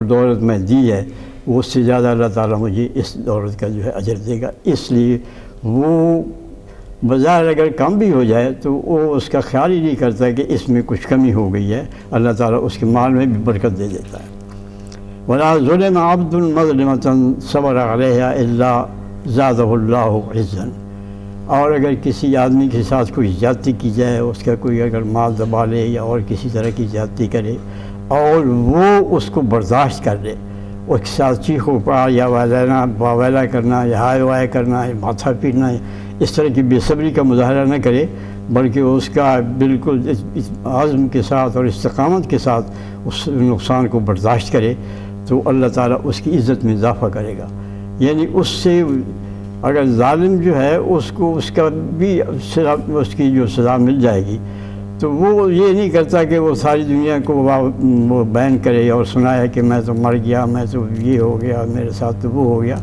دولت میں دی ہے وہ اس سے زیادہ اللہ تعالیٰ مجھے اس دولت کا جو ہے اجر دے گا. اس لیے وہ بظاہر اگر کم بھی ہو جائے تو وہ اس کا خیال ہی نہیں کرتا کہ اس میں کچھ کمی ہو گئی ہے. اللہ تعالیٰ اس کے مال میں بھی برکت دے دیتا ہے. وَلَا ظُلِمَ عَبْدٌ مَظْلِمَةً صَبَرَ عَلَيْهَا إِلَّا زَادَهُ اللَّهُ عِزًّا. اور اگر کسی آدمی کے ساتھ کوئی زیادتی کی جائے، اس کا کوئی اگر مال دبا لے یا اور کسی طرح کی زیادتی کرے اور وہ اس کو برداشت کر لے، اس کے ساتھ چیخ و پکار یا واویلا کرنا یا ہائے وائے کرنا یا ماتھا پیٹنا، اس طرح کی بے صبری کا مظاہرہ نہ کرے، بلکہ اس کا بالکل عزم کے ساتھ اور استقامت کے ساتھ اس نقصان کو برداشت کرے، تو اللہ تعالیٰ اس کی عزت میں اضافہ کرے گا. یعنی اس سے اگر ظالم جو ہے اس کو اس کا بھی اس کی جو سزا مل جائے گی، تو وہ یہ نہیں کرتا کہ وہ ساری دنیا کو وہ بیان کرے اور سنائے کہ میں تو مر گیا، میں تو یہ ہو گیا، میرے ساتھ تو وہ ہو گیا،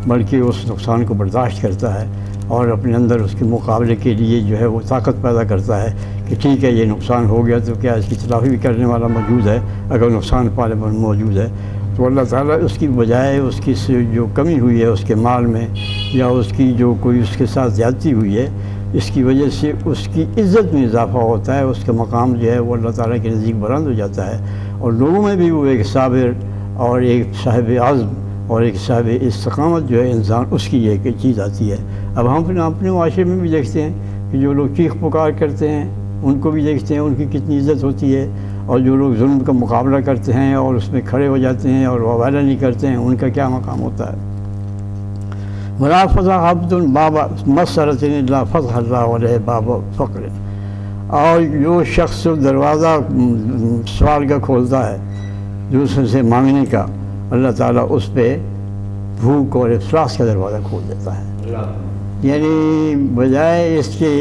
بلکہ اس نقصان کو برداشت کرتا ہے اور اپنے اندر اس کے مقابلے کے لیے جو ہے وہ طاقت پیدا کرتا ہے کہ ٹھیک ہے یہ نقصان ہو گیا تو کیا اس کی تلافی بھی کرنے والا موجود ہے. اگر نقصان پالے موجود ہے تو اللہ تعالیٰ اس کی بجائے اس کی جو کمی ہوئی ہے اس کے مال میں یا اس کی جو کوئی اس کے ساتھ زیادتی ہوئی ہے، اس کی وجہ سے اس کی عزت میں اضافہ ہوتا ہے، اس کا مقام جو ہے وہ اللہ تعالیٰ کے نزدیک بلند ہو جاتا ہے، اور لوگوں میں بھی وہ ایک صابر اور ایک صاحب عزم اور ایک صاحب استقامت جو ہے انسان، اس کی ایک چیز آتی ہے. اب ہم اپنے معاشرے میں بھی دیکھتے ہیں کہ جو لوگ چیخ پکار کرتے ہیں ان کو بھی دیکھتے ہیں ان کی کتنی عزت ہوتی ہے، اور جو لوگ ظلم کا مقابلہ کرتے ہیں اور اس میں کھڑے ہو جاتے ہیں اور واویلا نہیں کرتے ہیں، ان کا کیا مقام ہوتا ہے. وَلَا فَتَحَ عَبْدٌ بَابَ مَسْأَلَةٍ إِلَّا فَتَحَ اللَّهُ عَلَيْهِ بَابَ فَقْرٍ. اور جو شخص دروازہ سوال کا کھولتا ہے دوسرے سے مانگنے کا، اللہ تعالیٰ اس پہ بھوک اور افلاس کا دروازہ کھول دیتا ہے. یعنی بجائے اس کے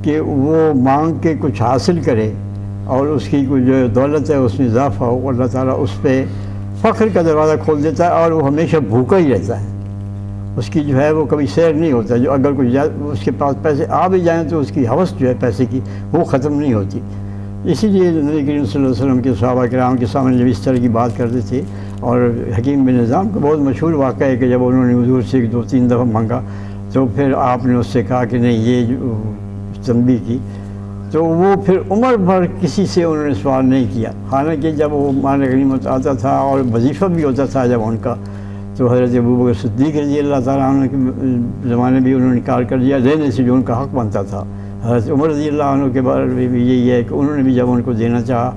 کہ وہ مانگ کے کچھ حاصل کرے اور اس کی کوئی جو دولت ہے اس میں اضافہ ہو، اللہ تعالیٰ اس پہ فخر کا دروازہ کھول دیتا ہے اور وہ ہمیشہ بھوکا ہی رہتا ہے. اس کی جو ہے وہ کبھی سیر نہیں ہوتا. جو اگر کوئی اس کے پاس پیسے آ بھی جائیں تو اس کی ہوس جو ہے پیسے کی وہ ختم نہیں ہوتی. اسی لیے نبی کریم صلی اللہ علیہ وسلم کے صحابہ کرام کے سامنے جب اس طرح کی بات کرتے تھے، اور حکیم بن نظام کا بہت مشہور واقعہ ہے کہ جب انہوں نے حضور سے 2-3 دفعہ مانگا تو پھر آپ نے اس سے کہا کہ نہیں یہ تنبیہ کی، تو وہ پھر عمر بھر کسی سے انہوں نے سوال نہیں کیا. حالانکہ جب وہ مال غنیمت آتا تھا اور وظیفہ بھی ہوتا تھا جب ان کا، تو حضرت ابوبکر صدیق رضی اللہ تعالیٰ عنہ کے زمانے بھی انہوں نے انکار کر دیا دینے سے جو ان کا حق بنتا تھا. حضرت عمر رضی اللہ عنہ کے بارے میں بھی یہی ہے کہ انہوں نے بھی جب ان کو دینا چاہا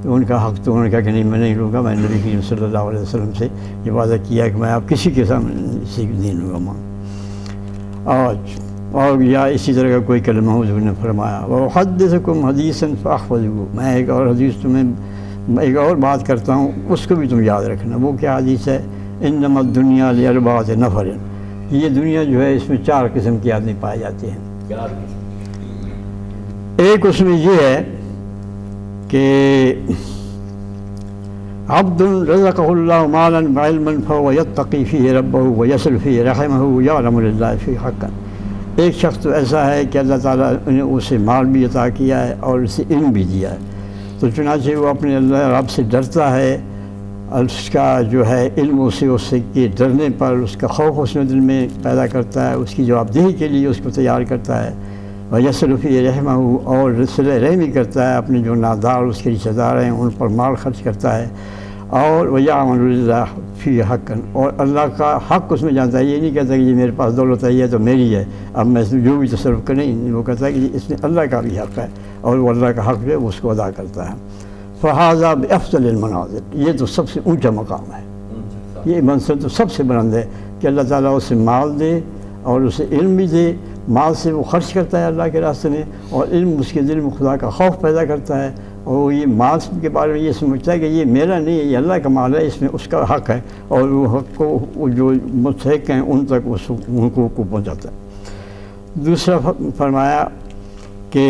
تو ان کا حق، تو انہوں نے کہا کہ نہیں میں نہیں لوں گا، میں نبی کریم صلی اللہ علیہ وسلم سے یہ وعدہ کیا کہ میں آپ کسی کے سامنے سے نہیں لوں گا مانگ. اور یا اسی طرح کا کوئی کلمہ حضور نے فرمایا وَأُحَدِّثُكُمْ حَدِيثًا فَأَحْفَظُوهُ. میں ایک اور حدیث تمہیں ایک اور بات کرتا ہوں، اس کو بھی تم یاد رکھنا. وہ کیا حدیث ہے؟ انما الدنیا لأربعة نفر. یہ دنیا جو ہے اس میں 4 قسم کے آدمی پائے جاتے ہیں. ایک اس میں یہ ہے کہ عبد رزقه اللہ مالا وعلما فهو يتقي فيه ربه ويصل فيه رحمه ويعلم لله فيه حقا. ایک شخص تو ایسا ہے کہ اللہ تعالیٰ نے اسے مال بھی عطا کیا ہے اور اسے علم بھی دیا ہے، تو چنانچہ وہ اپنے اللہ رب سے ڈرتا ہے، اس کا جو ہے علم اس سے کے ڈرنے پر اس کا خوف اس نے دل میں پیدا کرتا ہے، اس کی جوابدہی کے لیے اس کو تیار کرتا ہے. وَيَصِلُ فِيهِ رَحْمَهُ. اور صلہ رحمی کرتا ہے، اپنے جو نادار اس کے رشتہ دار ہیں ان پر مال خرچ کرتا ہے. اور وَيَعْمَلُ لِلَّهِ فِيهِ حَقًّا. اور اللہ کا حق اس میں جانتا ہے. یہ نہیں کہتا کہ یہ میرے پاس دولت ہے یہ تو میری ہے، اب میں اس میں جو بھی تصرف کریں، وہ کہتا ہے کہ اس میں اللہ کا بھی حق ہے اور وہ اللہ کا حق جو ہے اس کو ادا کرتا ہے. فَهَذَا بِأَفْضَلِ الْمَنَازِلِ. یہ تو سب سے اونچا مقام ہے، یہ منصب تو سب سے بلند ہے کہ اللہ تعالیٰ اسے مال دے اور اسے علم بھی دے. مال سے وہ خرچ کرتا ہے اللہ کے راستے میں، اور علم اس کے دل میں خدا کا خوف پیدا کرتا ہے، اور وہ یہ مال کے بارے میں یہ سمجھتا ہے کہ یہ میرا نہیں ہے، یہ اللہ کا مال ہے، اس میں اس کا حق ہے، اور وہ حق کو جو مستحق ہیں ان تک اس حقوق کو پہنچاتا ہے. دوسرا فرمایا کہ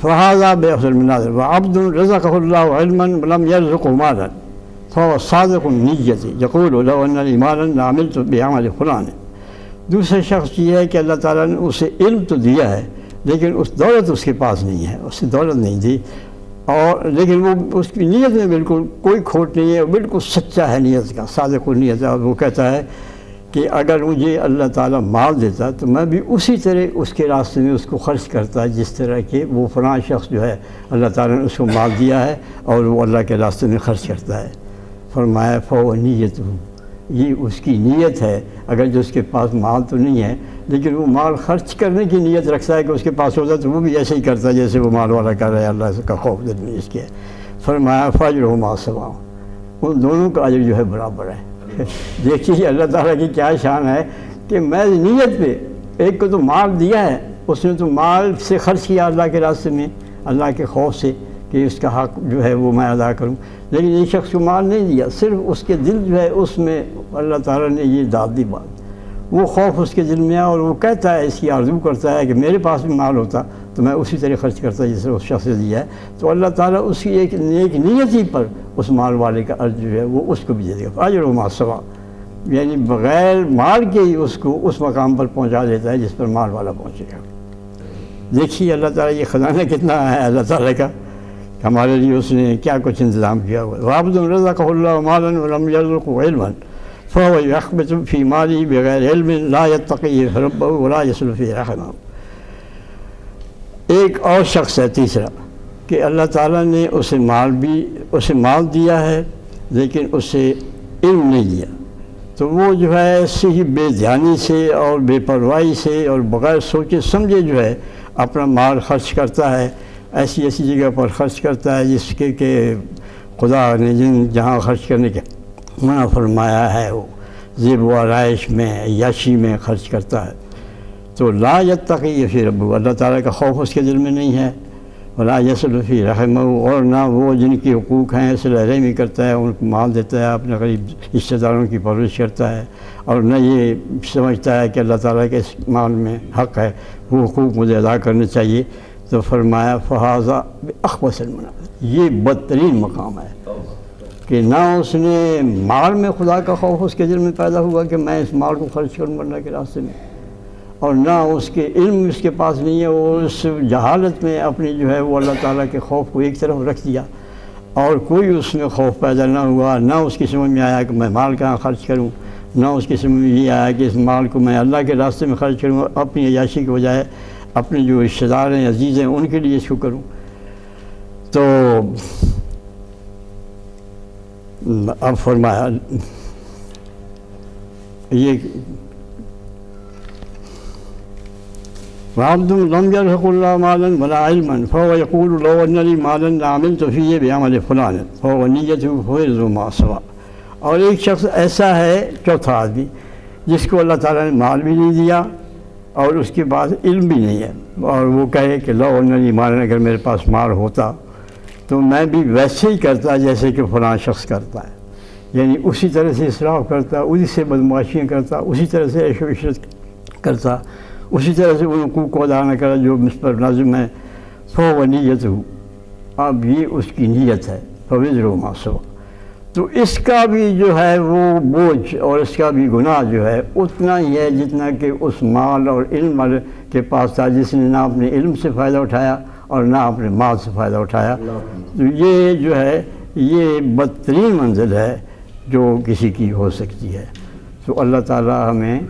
فَهَذَا بِأَفْضَلِ الْمَنَازِلِ وَعَبْدٌ رَزَقَهُ اللَّهُ عِلْمًا وَلَمْ يَرْزُقْهُ مَالًا فَهُوَ صَادِقُ النِّيَّةِ يَقُولُ لَوْ أَنَّ لِي مَالًا لَعَمِلْتُ بِعَمَلِ فُلَانٍ. دوسرا شخص یہ ہے کہ اللہ تعالیٰ نے اسے علم تو دیا ہے لیکن اس دولت اس کے پاس نہیں ہے، اسے دولت نہیں دی، اور لیکن وہ اس کی نیت میں بالکل کوئی کھوٹ نہیں ہے، بالکل سچا ہے نیت کا، صادق نیت ہے. اور وہ کہتا ہے کہ اگر مجھے اللہ تعالیٰ مال دیتا تو میں بھی اسی طرح اس کے راستے میں اس کو خرچ کرتا جس طرح کہ وہ فلاں شخص جو ہے اللہ تعالیٰ نے اس کو مال دیا ہے اور وہ اللہ کے راستے میں خرچ کرتا ہے. فرمایا فو نیت ہوں، یہ اس کی نیت ہے. اگر جو اس کے پاس مال تو نہیں ہے لیکن وہ مال خرچ کرنے کی نیت رکھتا ہے کہ اس کے پاس ہوتا تو وہ بھی ایسے ہی کرتا ہے جیسے وہ مال والا کر رہا ہے، اللہ کا خوف دل میں اس کے. فرمایا فاجرہما سواء، ان دونوں کا اجر جو ہے برابر ہے. دیکھیے اللہ تعالیٰ کی کیا شان ہے کہ میں نیت پہ، ایک کو تو مال دیا ہے، اس نے تو مال سے خرچ کیا اللہ کے راستے میں، اللہ کے خوف سے کہ اس کا حق جو ہے وہ میں ادا کروں. لیکن یہ شخص کو مال نہیں دیا، صرف اس کے دل جو ہے اس میں اللہ تعالیٰ نے یہ ڈال دی بات، وہ خوف اس کے دل میں ہے اور وہ کہتا ہے، اس کی آرزو کرتا ہے کہ میرے پاس بھی مال ہوتا تو میں اسی طرح خرچ کرتا جس طرح اس شخص نے دیا ہے. تو اللہ تعالیٰ اس کی ایک نیک نیت ہی پر اس مال والے کا اجر جو ہے وہ اس کو بھی دے دے گا. اجرہما سواء، یعنی بغیر مال کے ہی اس کو اس مقام پر پہنچا دیتا ہے جس پر مال والا پہنچے گا. دیکھیے اللہ تعالیٰ یہ خزانہ کتنا ہے اللہ تعالیٰ کا، ہمارے لیے اس نے کیا کچھ انتظام کیا ہوا ہے. وَعَبْدٌ رَزَقَهُ اللَّهُ مَالًا وَلَمْ يَرْزُقْهُ عِلْمًا فَهُوَ يَخْبِطُ فِي مَالِهِ بِغَيْرِ عِلْمٍ لَا يَتَّقِي رَبَّهُ وَلَا يَصِلُ فِي رَحِمَهُ. ایک اور شخص ہے تیسرا کہ اللہ تعالیٰ نے اسے مال دیا ہے لیکن اسے علم نہیں دیا، تو وہ جو ہے صحیح بے دھیانی سے اور بے پرواہی سے اور بغیر سوچے سمجھے جو ہے اپنا مال خرچ کرتا ہے، ایسی جگہ پر خرچ کرتا ہے جس کے کہ خدا نے جہاں خرچ کرنے کا منع فرمایا ہے وہ زیب و آرائش میں، عیاشی میں خرچ کرتا ہے. تو لا یتقی فی ربہ، اللہ تعالیٰ کا خوف اس کے دل میں نہیں ہے. ولا یصل فی رحمہ، اور نہ وہ جن کی حقوق ہیں صلہ رحمی کرتا ہے، ان کو مال دیتا ہے، اپنے غریب رشتہ داروں کی پرورش کرتا ہے، اور نہ یہ سمجھتا ہے کہ اللہ تعالیٰ کے اس مال میں حق ہے، وہ حقوق مجھے ادا کرنے چاہیے. تو فرمایا فہذا بأخبث المنازل، یہ بدترین مقام ہے کہ نہ اس نے مال میں خدا کا خوف اس کے دل میں پیدا ہوا کہ میں اس مال کو خرچ کروں اللہ کے راستے میں، اور نہ اس کے علم اس کے پاس نہیں ہے. وہ اس جہالت میں اپنی جو ہے وہ اللہ تعالیٰ کے خوف کو ایک طرف رکھ دیا اور کوئی اس میں خوف پیدا نہ ہوا. نہ اس کی سمجھ میں آیا کہ میں مال کہاں خرچ کروں، نہ اس کی سمجھ میں یہ آیا کہ اس مال کو میں اللہ کے راستے میں خرچ کروں، اپنی عیاشی کے بجائے اپنے جو رشتہ دار ہیں عزیز ہیں ان کے لیے اس کو کروں. تو اب فرمایا یہ وَعَبْدٌ لَمْ يَرْزُقْهُ اللَّهُ مَالًا وَلَا عِلْمًا فَهُوَ يَقُولُ لَوْ أَنَّ لِي مَالًا لَعَمِلْتُ فِيهِ بِعَمَلِ فُلَانٍ فَهُوَ نِيَّتُهُ فَيَرْزُقُهُ سَوَاءً. اور ایک شخص ایسا ہے چوتھا آدمی جس کو اللہ تعالیٰ نے مال بھی نہیں دیا اور اس کے بعد علم بھی نہیں ہے، اور وہ کہے کہ لو ان لی مال، اگر میرے پاس مال ہوتا تو میں بھی ویسے ہی کرتا جیسے کہ فلاں شخص کرتا ہے، یعنی اسی طرح سے اسراف کرتا، اسی سے بدمعاشیاں کرتا، اسی طرح سے عیش و عشرت کرتا، اسی طرح سے ان حقوق کو ادا نہ کرا جو مجھ پر لازم ہے. فَهُوَ نِيَّتُهُ، اب یہ اس کی نیت ہے. فَوِزْرُهُ مَا سَوَىٰ، تو اس کا بھی جو ہے وہ بوجھ اور اس کا بھی گناہ جو ہے اتنا ہی ہے جتنا کہ اس مال اور علم والے کے پاس تھا جس نے نہ اپنے علم سے فائدہ اٹھایا اور نہ اپنے مال سے فائدہ اٹھایا. تو یہ جو ہے یہ بدترین منزل ہے جو کسی کی ہو سکتی ہے. تو اللہ تعالیٰ ہمیں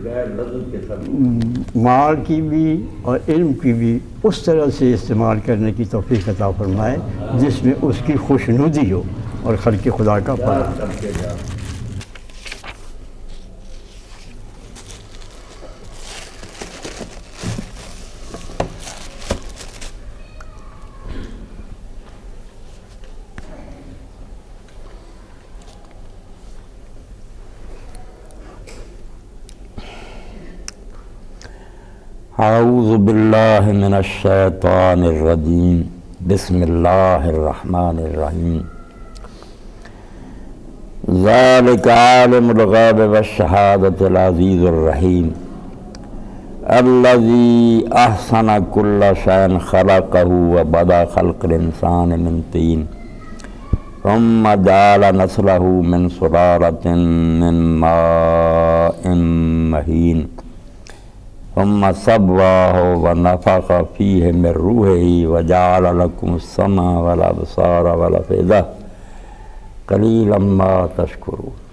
مال کی بھی اور علم کی بھی اس طرح سے استعمال کرنے کی توفیق عطا فرمائے جس میں اس کی خوشنودی ہو اور خلق خدا کا پڑھا. اعوذ باللہ من الشیطان الرجیم، بسم اللہ الرحمن الرحیم. ذالک عالم الغیب والشہادۃ العزیز الرحیم الذی احسن کل شیء خلقہ وبدأ خلق الانسان من طین ثم جعل نسلہ من سلالۃ من ماء مہین ثم سواہ ونفخ فیہ من روحہ وجعل لکم السمع والابصار والافئدہ قلیلا ما تشکرون۔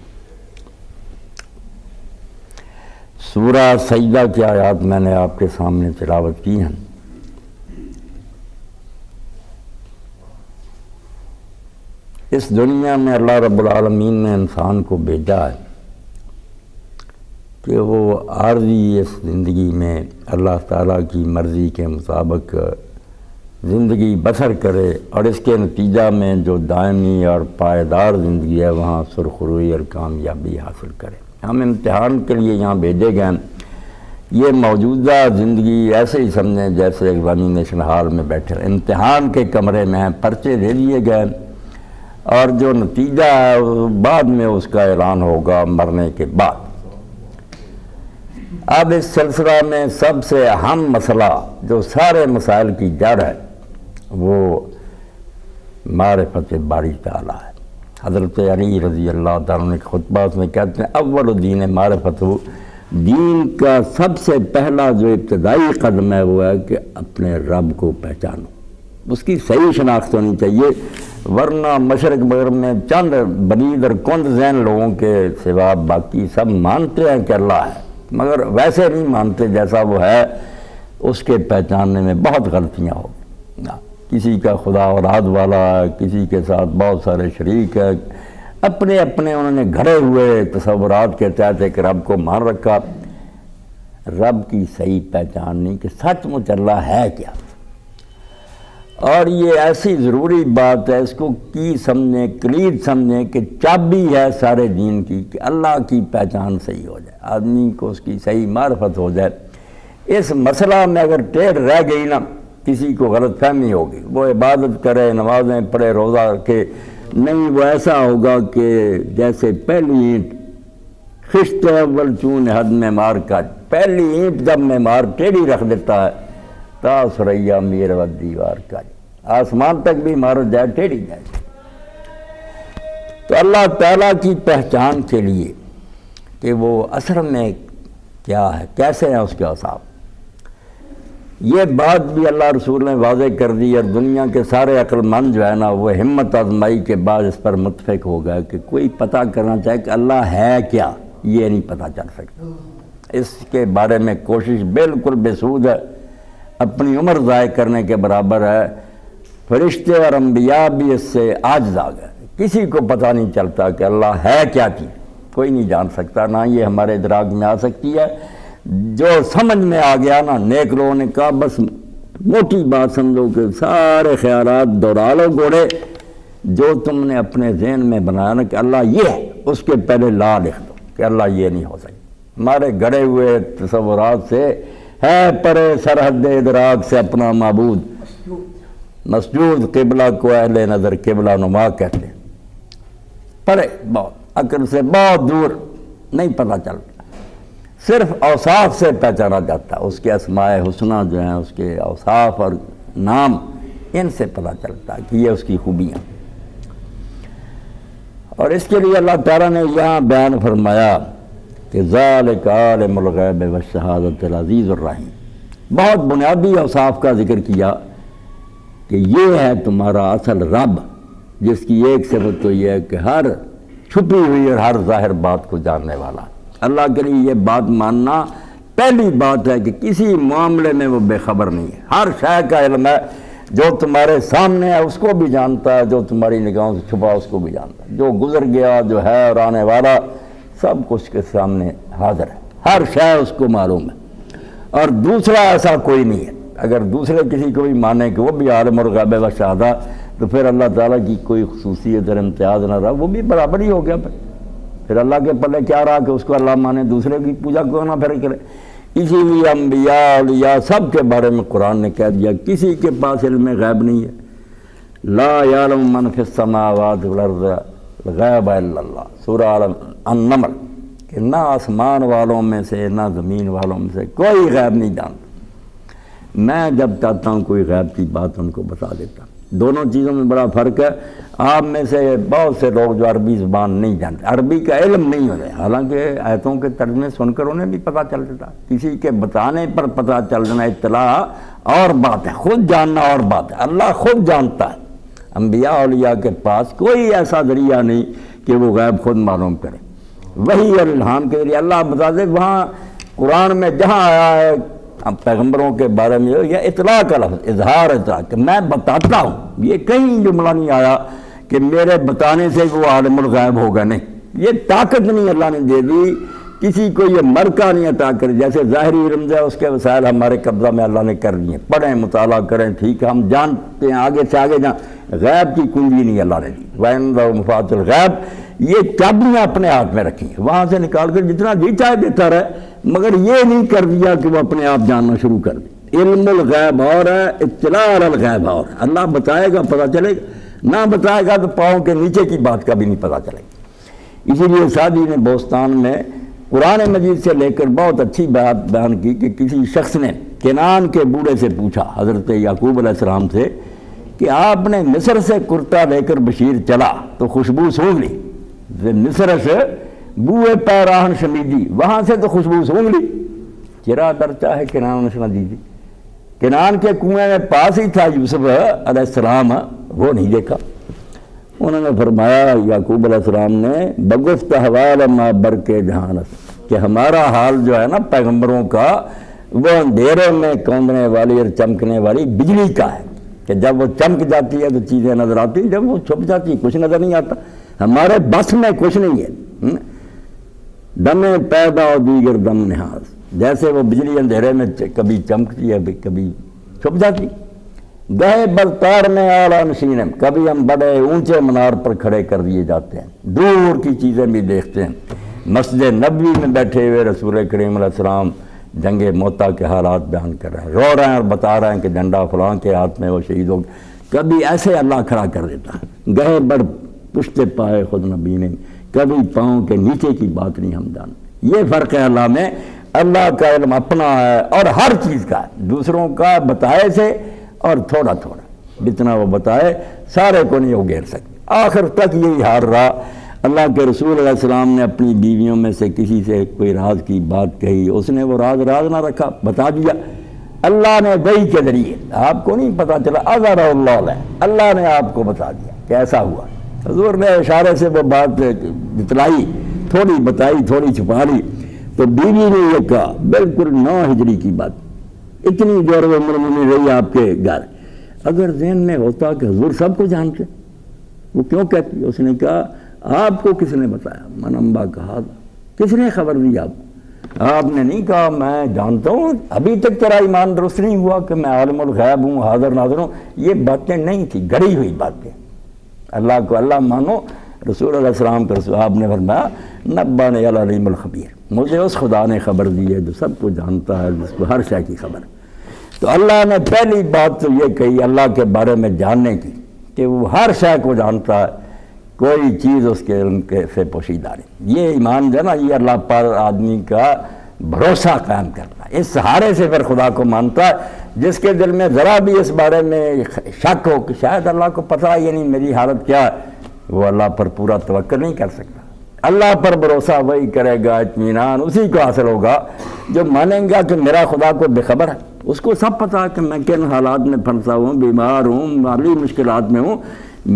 سورہ سجدہ کی آیات میں نے آپ کے سامنے تلاوت کی ہیں۔ اس دنیا میں اللہ رب العالمین نے انسان کو بھیجا ہے کہ وہ عارضی اس زندگی میں اللہ تعالیٰ کی مرضی کے مطابق زندگی بسر کرے، اور اس کے نتیجہ میں جو دائمی اور پائیدار زندگی ہے وہاں سرخروئی اور کامیابی حاصل کرے۔ ہم امتحان کے لیے یہاں بھیجے گئے ہیں۔ یہ موجودہ زندگی ایسے ہی سمجھیں جیسے ایگزامینیشن ہال میں بیٹھے امتحان کے کمرے میں ہیں، پرچے دے دیے گئے اور جو نتیجہ ہے بعد میں اس کا اعلان ہوگا مرنے کے بعد۔ اب اس سلسلہ میں سب سے اہم مسئلہ جو سارے مسائل کی جڑ ہے وہ معرفت باری تعالیٰ ہے۔ حضرت علی رضی اللہ تعالیٰ نے خطبات میں کہتے ہیں اول الدین معرفت، دین کا سب سے پہلا جو ابتدائی قدم ہے وہ ہے کہ اپنے رب کو پہچانو، اس کی صحیح شناخت ہونی چاہیے، ورنہ مشرق مغرب میں چند بلید اور کند ذہن لوگوں کے سوا باقی سب مانتے ہیں کہ اللہ ہے، مگر ویسے نہیں مانتے جیسا وہ ہے، اس کے پہچاننے میں بہت غلطیاں ہو۔ کسی کا خدا اولاد والا ہے، کسی کے ساتھ بہت سارے شریک ہیں، اپنے اپنے انہوں نے گھڑے ہوئے تصورات کے تحت ایک رب کو مان رکھا۔ رب کی صحیح پہچان نہیں کہ سچ مچ اللہ ہے کیا، اور یہ ایسی ضروری بات ہے، اس کو کی سمجھیں، کلید سمجھیں کہ چابی ہے سارے دین کی، کہ اللہ کی پہچان صحیح ہو جائے، آدمی کو اس کی صحیح معرفت ہو جائے۔ اس مسئلہ میں اگر ٹیڑھ رہ گئی نا، کسی کو غلط فہمی ہوگی، وہ عبادت کرے، نمازیں پڑھے، روزہ رکھے، نہیں وہ ایسا ہوگا کہ جیسے پہلی اینٹ خشت اول چون حد میں مار کا، پہلی اینٹ جب میں مار ٹیڑھی رکھ دیتا ہے تا سریا میر و دیوار کا، آسمان تک بھی عمارت جائے ٹیڑھی جائے۔ تو اللہ تعالیٰ کی پہچان کے لیے کہ وہ اثر میں کیا ہے، کیسے ہیں اس کے اوصاف، یہ بات بھی اللہ رسول نے واضح کر دی، اور دنیا کے سارے عقل مند جو ہے نا وہ ہمت آزمائی کے بعد اس پر متفق ہو گیا کہ کوئی پتہ کرنا چاہے کہ اللہ ہے کیا، یہ نہیں پتہ چل سکتا۔ اس کے بارے میں کوشش بالکل بے سود ہے، اپنی عمر ضائع کرنے کے برابر ہے۔ فرشتے اور انبیاء بھی اس سے عاجز آ گئے، کسی کو پتہ نہیں چلتا کہ اللہ ہے کیا چیز، کوئی نہیں جان سکتا، نہ یہ ہمارے ادراک میں آ سکتی ہے۔ جو سمجھ میں آ گیا نا، نیک لوگوں نے کہا بس موٹی بات سمجھو کہ سارے خیالات دوڑا لو گھوڑے، جو تم نے اپنے ذہن میں بنایا نا کہ اللہ یہ ہے، اس کے پہلے لا لکھ دو کہ اللہ یہ نہیں ہو سکتا۔ ہمارے گڑے ہوئے تصورات سے ہے پرے سرحد ادراک سے اپنا معبود، مسجود قبلہ کو اہل نظر قبلہ نما کہتے ہیں، پرے بہت عقل سے بہت دور، نہیں پتہ چلتا، صرف اوصاف سے پہچانا جاتا ہے، اس کے اسماء حسنہ جو ہیں، اس کے اوصاف اور نام، ان سے پتہ چلتا ہے کہ یہ اس کی خوبیاں۔ اور اس کے لیے اللہ تعالیٰ نے یہاں بیان فرمایا کہ ذالک عالم الغیب والشہادۃ العزیز الرحیم، بہت بنیادی اوصاف کا ذکر کیا کہ یہ ہے تمہارا اصل رب، جس کی ایک صفت تو یہ ہے کہ ہر چھپی ہوئی اور ہر ظاہر بات کو جاننے والا۔ اللہ کے لیے یہ بات ماننا پہلی بات ہے کہ کسی معاملے میں وہ بے خبر نہیں ہے، ہر شے کا علم ہے، جو تمہارے سامنے ہے اس کو بھی جانتا ہے، جو تمہاری نگاہوں سے چھپا اس کو بھی جانتا ہے، جو گزر گیا جو ہے اور آنے والا سب کچھ کے سامنے حاضر ہے، ہر شے اس کو معلوم ہے۔ اور دوسرا ایسا کوئی نہیں ہے، اگر دوسرے کسی کو بھی مانے کہ وہ بھی عالم الغیب و شہادہ، تو پھر اللہ تعالیٰ کی کوئی خصوصیت اور امتیاز نہ رہا، وہ بھی برابر ہی ہو گیا۔ پھر اللہ کے پلے کیا رہا کہ اس کو اللہ مانے، دوسرے کی پوجا کیوں نہ پھر کرے۔ اسی لیے انبیاء اولیاء سب کے بارے میں قرآن نے کہہ دیا کسی کے پاس علم غیب نہیں ہے، لا یعلم من فی السماوات والارض الغیب الا اللہ، سورہ النمل، کہ نہ آسمان والوں میں سے نہ زمین والوں میں سے کوئی غیب نہیں جانتا، میں جب چاہتا ہوں کوئی غیب کی بات ان کو بتا دیتا۔ دونوں چیزوں میں بڑا فرق ہے. آپ میں سے بہت سے لوگ جو عربی زبان نہیں جانتے، عربی کا علم نہیں ہوتا، حالانکہ آیتوں کے ترجمے سن کر انہیں بھی پتہ چل جاتا، کسی کے بتانے پر پتہ چل جانا اطلاع اور بات ہے، خود جاننا اور بات ہے. اللہ خود جانتا ہے. انبیاء اولیاء کے پاس کوئی ایسا ذریعہ نہیں کہ وہ غیب خود معلوم کرے. وہی اور الہام کے ذریعے اللہ بتا دے. وہاں قرآن میں جہاں آیا ہے پیغمبروں کے بارے میں یا اطلاع کا لفظ، اظہار اطلاع کہ میں بتاتا ہوں، یہ کہیں جملہ نہیں آیا کہ میرے بتانے سے وہ عالم الغیب ہوگا. نہیں، یہ طاقت نہیں اللہ نے دے دی، کسی کو یہ مرکہ نہیں عطا کر. جیسے ظاہری علم ہے اس کے وسائل ہمارے قبضہ میں اللہ نے کر دیے، پڑھیں مطالعہ کریں ٹھیک ہے، ہم جانتے ہیں آگے سے آگے جائیں. غیب کی کنجی نہیں اللہ نے دی. وَعِندَهُ مَفَاتِحُ الْغَیْبِ، یہ چابیاں اپنے ہاتھ میں رکھی ہیں، وہاں سے نکال کر جتنا جی چاہے دیتا رہے، مگر یہ نہیں کر دیا کہ وہ اپنے آپ جاننا شروع کر دے. علم الغیب اور ہے، اطلاع علی الغیب اور ہے. اللہ بتائے گا پتہ چلے گا، نہ بتائے گا تو پاؤں کے نیچے کی بات کا بھی نہیں پتہ چلے گا. اسی لیے سعدی نے بوستان میں قرآن مجید سے لے کر بہت اچھی بات بیان کی کہ کسی شخص نے کنعان کے بوڑھے سے پوچھا، حضرت یعقوب علیہ السلام سے، کہ آپ نے مصر سے کرتا لے کر بشیر چلا تو خوشبو سونگھ لی، مصر سے بوئے پیراہن شمیدی، وہاں سے تو خوشبو سونگھ لی، چرا درچا ہے کنعان نشنا دیجی. کنعان کے کنویں میں پاس ہی تھا یوسف علیہ السلام، وہ نہیں دیکھا. انہوں نے فرمایا یعقوب علیہ السلام نے بگفت حوال ما برکے جہانت، کہ ہمارا حال جو ہے نا پیغمبروں کا، وہ اندھیرے میں کوندنے والی اور چمکنے والی بجلی کا ہے، کہ جب وہ چمک جاتی ہے تو چیزیں نظر آتی ہیں، جب وہ چھپ جاتی ہے کچھ نظر نہیں آتا. ہمارے بس میں کچھ نہیں ہے. دم پیدا و دیگر دم نہاز، جیسے وہ بجلی اندھیرے میں کبھی چمکتی ہے کبھی چھپ جاتی. گئے برتار میں اعلیٰ نشین، کبھی ہم بڑے اونچے منار پر کھڑے کر دیے جاتے ہیں، دور کی چیزیں بھی دیکھتے ہیں. مسجد نبوی میں بیٹھے ہوئے رسول کریم علیہ السلام جنگ موتا کے حالات بیان کر رہے ہیں، رو رہے ہیں اور بتا رہے ہیں کہ جھنڈا فلاں کے ہاتھ میں وہ شہید ہو گئے. کبھی ایسے اللہ کھڑا کر دیتا ہے، گئے بڑ پشت پائے خود نبی نے، کبھی پاؤں کے نیچے کی بات نہیں ہم جانتے. یہ فرق ہے اللہ میں. اللہ کا علم اپنا ہے اور ہر چیز کا ہے، دوسروں کا بتائے سے اور تھوڑا تھوڑا جتنا وہ بتائے سارے کو نہیں وہ گھیر سکتے. آخر تک یہی حال رہا. اللہ کے رسول علیہ السلام نے اپنی بیویوں میں سے کسی سے کوئی راز کی بات کہی، اس نے وہ راز نہ رکھا، بتا دیا. اللہ نے وحی کے ذریعے، آپ کو نہیں پتا چلا، اظہر اللہ علیہ، اللہ نے آپ کو بتا دیا کہ ایسا ہوا. حضور نے اشارے سے وہ بات بتلائی، تھوڑی بتائی تھوڑی چھپا لی. تو بیوی نے یہ کہا، بالکل 9 ہجری کی بات، اتنی جور عمر میں نہیں رہی آپ کے گھر. اگر ذہن میں ہوتا کہ حضور سب کو جانتے، وہ کیوں کہتی؟ اس نے کہا آپ کو کس نے بتایا؟ من انبا کہا، کس نے خبر دی آپ کو؟ آپ نے نہیں کہا میں جانتا ہوں، ابھی تک تیرا ایمان درست نہیں ہوا کہ میں عالم الغیب ہوں، حاضر ناظر ہوں. یہ باتیں نہیں تھی، گڑی ہوئی باتیں. اللہ کو اللہ مانو، رسول علیہ السلام کے رسول. آپ نے فرمایا نبانی العلیم الخبیر، مجھے اس خدا نے خبر دی ہے جو سب کو جانتا ہے، جس کو ہر شے کی خبر. تو اللہ نے پہلی بات تو یہ کہی اللہ کے بارے میں جاننے کی کہ وہ ہر شے کو جانتا ہے، کوئی چیز اس کے علم کے سے پوشیدہ نہیں. یہ ایمان جو ہے نا، یہ اللہ پر آدمی کا بھروسہ قائم کرتا ہے. اس سہارے سے پھر خدا کو مانتا ہے. جس کے دل میں ذرا بھی اس بارے میں شک ہو کہ شاید اللہ کو پتہ یہ نہیں میری حالت کیا ہے، وہ اللہ پر پورا توکل نہیں کر سکتا. اللہ پر بھروسہ وہی کرے گا، اطمینان اسی کو حاصل ہوگا جو مانیں گا کہ میرا خدا کو بے خبر ہے. اس کو سب پتہ ہے کہ میں کن حالات میں پھنسا ہوں، بیمار ہوں، مالی مشکلات میں ہوں.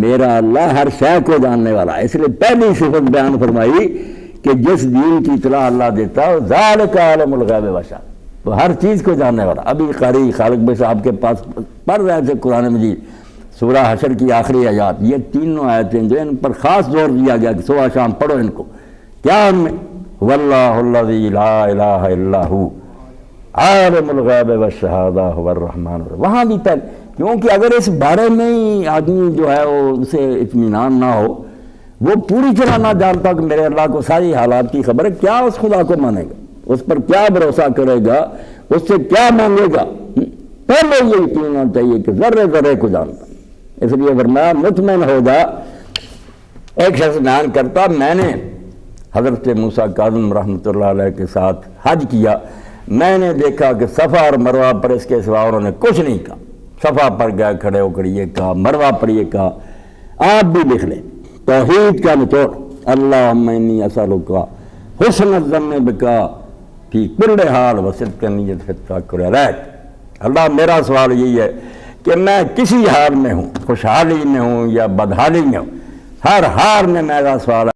میرا اللہ ہر شے کو جاننے والا ہے. اس لیے پہلی صفت بیان فرمائی کہ جس دین کی اطلاع اللہ دیتا ہے ذالک عالم الغیب وشہادہ، تو ہر چیز کو جاننے والا. ابھی قاری خالق بھائی صاحب کے پاس پڑھ رہے تھے قرآن مجید سورہ حشر کی آخری آیات، یہ تینوں آیتیں جو ان پر خاص زور دیا گیا کہ صبح شام پڑھو ان کو. کیا ان میں واللہ الذی لا الہ الا ہو عالم الغیب والشہادہ هو الرحمن الرحیم. وہاں بھی پہلے، کیونکہ اگر اس بارے میں ہی آدمی جو ہے وہ اسے اطمینان نہ ہو، وہ پوری طرح نہ جانتا کہ میرے اللہ کو ساری حالات کی خبر ہے، کیا اس خدا کو مانے گا؟ اس پر کیا بھروسہ کرے گا؟ اس سے کیا مانگے گا؟ پہلے یہ یقین ہونا چاہیے کہ ذرے ذرے کو جانتا. اس لیے فرمایا مطمئن ہو جا. ایک شخص بیان کرتا، میں نے حضرت موسیٰ کاظم رحمۃ اللہ علیہ کے ساتھ حج کیا، میں نے دیکھا کہ صفا اور مروہ پر اس کے سوا انہوں نے کچھ نہیں کہا. صفحہ پر گئے کھڑے ہو کر یہ کہا، مروہ پر یہ کہا، آپ بھی لکھ لیں توحید کا نچوڑ، اللہم انی اسألک حسن الظن بک فی کل حال وصدق النیت فی التوکل علیک۔ اللہ میرا سوال یہی ہے کہ میں کسی حال میں ہوں، خوشحالی میں ہوں یا بدحالی میں ہوں، ہر حال میں میرا سوال ہے